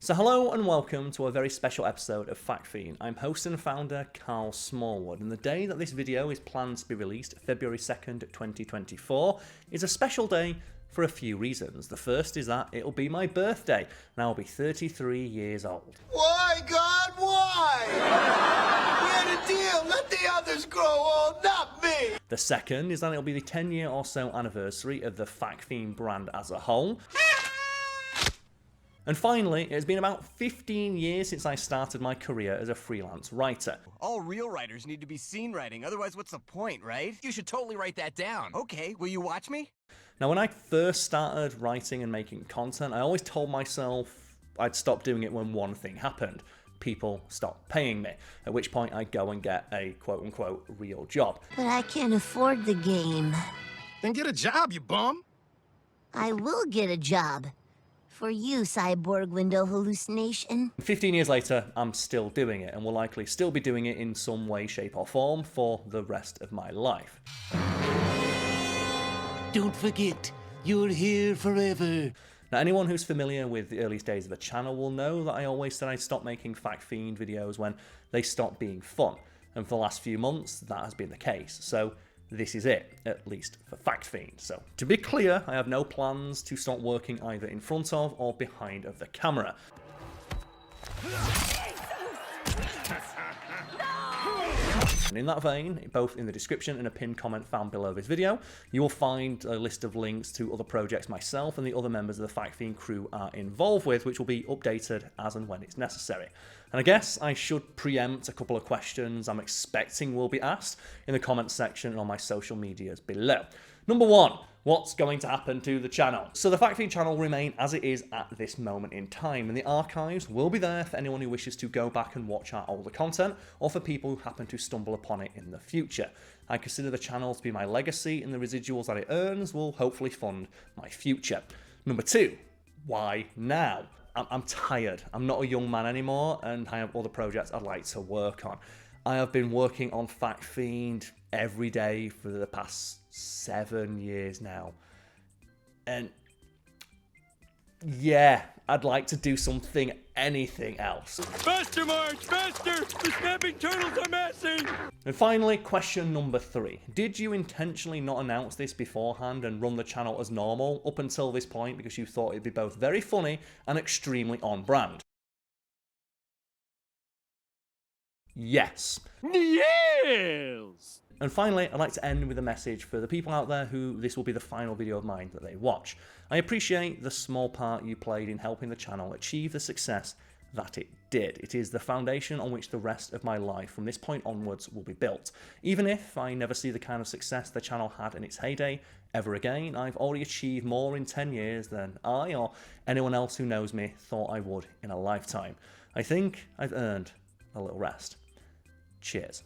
So hello and welcome to a very special episode of Fact Fiend. I'm host and founder Carl Smallwood, and the day that this video is planned to be released, February 2nd, 2024, is a special day for a few reasons. The first is that it'll be my birthday, and I'll be 33 years old. Why, God, why? We had a deal, let the others grow old, not me! The second is that it'll be the 10-year or so anniversary of the Fact Fiend brand as a whole. And finally, it has been about 15 years since I started my career as a freelance writer. All real writers need to be scene writing, otherwise what's the point, right? You should totally write that down. Okay, will you watch me? Now, when I first started writing and making content, I always told myself I'd stop doing it when one thing happened. People stopped paying me, at which point I'd go and get a quote-unquote real job. But I can't afford the game. Then get a job, you bum! I will get a job. For you, cyborg window hallucination. 15 years later, I'm still doing it, and will likely still be doing it in some way, shape or form for the rest of my life. Don't forget, you're here forever. Now, anyone who's familiar with the earliest days of the channel will know that I always said I'd stop making Fact Fiend videos when they stopped being fun, and for the last few months, that has been the case. So this is it, at least for Fact Fiend. So, to be clear, I have no plans to start working either in front of or behind of the camera. And in that vein, both in the description and a pinned comment found below this video, you will find a list of links to other projects myself and the other members of the Fact Fiend crew are involved with, which will be updated as and when it's necessary. And I guess I should preempt a couple of questions I'm expecting will be asked in the comments section and on my social medias below. Number one, what's going to happen to the channel? So the Fact Fiend channel will remain as it is at this moment in time, and the archives will be there for anyone who wishes to go back and watch our older content, or for people who happen to stumble upon it in the future. I consider the channel to be my legacy, and the residuals that it earns will hopefully fund my future. Number two, why now? I'm tired. I'm not a young man anymore, and I have other projects I'd like to work on. I have been working on Fact Fiend every day for the past 7 years now. And yeah, I'd like to do anything else. Faster, Marge, faster! The snapping turtles are massing! And finally, question number 3. Did you intentionally not announce this beforehand and run the channel as normal up until this point because you thought it'd be both very funny and extremely on brand? Yes. Yes! And finally, I'd like to end with a message for the people out there who this will be the final video of mine that they watch. I appreciate the small part you played in helping the channel achieve the success that it did. It is the foundation on which the rest of my life from this point onwards will be built. Even if I never see the kind of success the channel had in its heyday ever again, I've already achieved more in 10 years than I or anyone else who knows me thought I would in a lifetime. I think I've earned a little rest. Cheers.